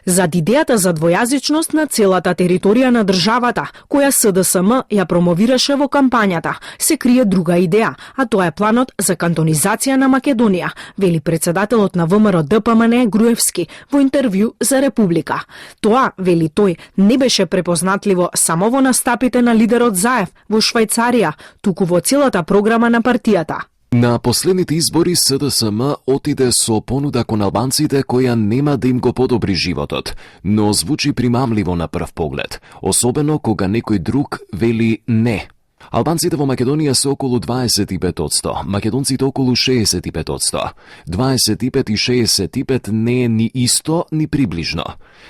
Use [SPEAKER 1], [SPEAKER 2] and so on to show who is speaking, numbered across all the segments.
[SPEAKER 1] Зад идејата за двојазичност на целата територија на државата, која СДСМ ја промовираше во кампањата, се крие друга идеја, а тоа е планот за кантонизација на Македонија, вели председателот на ВМРО ДПМН Груевски во интервју за Република. Тоа, вели тој, не беше препознатливо само во настапите на лидерот Заев во Швајцарија, туку во целата програма на партијата.
[SPEAKER 2] На последните избори СДСМ отиде со понуда кон албанците која нема да им го подобри животот, но звучи примамливо на прв поглед, особено кога некој друг вели не. Албанците во Македонија се околу 25%, македонците околу 65%. 25 и 65 не е ни исто, ни приближно.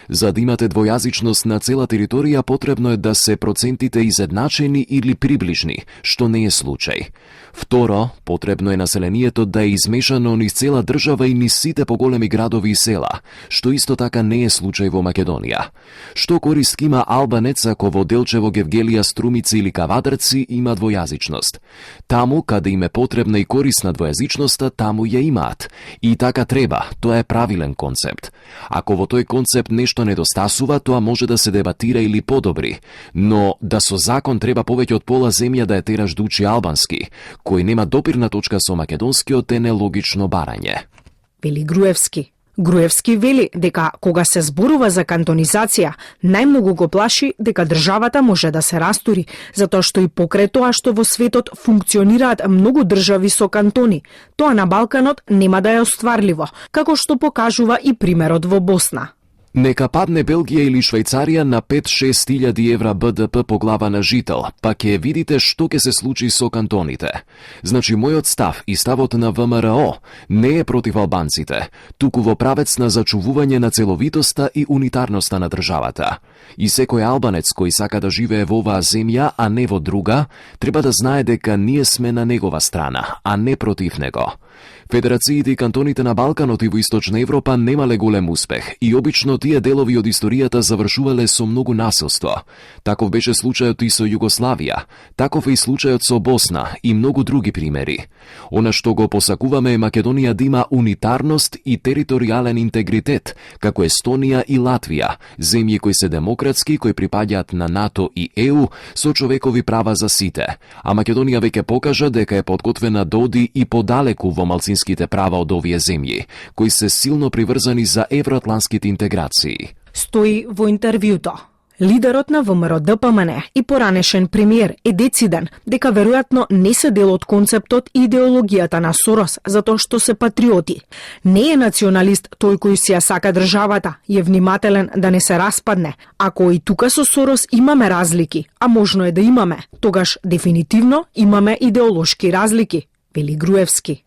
[SPEAKER 2] За да имате двојазичност на цела територија, потребно е да се процентите изедначени или приближни, што не е случај. Второ, потребно е населението да е измешано низ цела држава и низ сите поголеми градови и села, што исто така не е случај во Македонија. Што корист има албанец ако во Делчево, Гевгелија, Струмица или Кавадарци има двојазичност? Таму каде им е потребна и корисна двојазичноста, таму ја имаат. И така треба, тоа е правилен концепт. Ако во тој концепт нешто недостасува, тоа може да се дебатира или подобри, но да со закон треба повеќе од пола земја да ја тераш да учи албански, кој нема допирна точка со македонскиот, е нелогично барање.
[SPEAKER 1] Вели Груевски. Груевски вели дека кога се зборува за кантонизација, најмногу го плаши дека државата може да се растури, затоа што и покрај тоа што во светот функционираат многу држави со кантони, тоа на Балканот нема да е остварливо, како што покажува и примерот во Босна.
[SPEAKER 2] Нека падне Белгија или Швајцарија на 5-6 илјади евра БДП по глава на жител, па ќе видите што ќе се случи со кантоните. Значи, мојот став и ставот на ВМРО не е против албанците, туку во правец на зачувување на целовитоста и унитарноста на државата. И секој албанец кој сака да живее во оваа земја, а не во друга, треба да знае дека ние сме на негова страна, а не против него. Федерациите и кантоните на Балканот и во Источна Европа немале голем успех и обично тие делови од историјата завршувале со многу насилство. Таков беше случајот и со Југославија, таков е и случајот со Босна и многу други примери. Она што го посакуваме е Македонија да има унитарност и територијален интегритет, како Естонија и Латвија, земји кои се демократски, кои припаѓаат на НАТО и ЕУ со човекови права за сите. А Македонија веќе покажа дека е подготвена да оди и подалеку во малцинските права од овие земји, кои се силно приврзани за евроатланските интеграции.
[SPEAKER 1] Стои во интервјуто. Лидерот на ВМРО ДПМН и поранешен премиер е дециден дека веројатно не се дел од концептот и идеологијата на Сорос затоа што се патриоти. Не е националист тој кој си ја сака државата, е внимателен да не се распадне. Ако и тука со Сорос имаме разлики, а можно е да имаме, тогаш дефинитивно имаме идеолошки разлики, вели Груевски.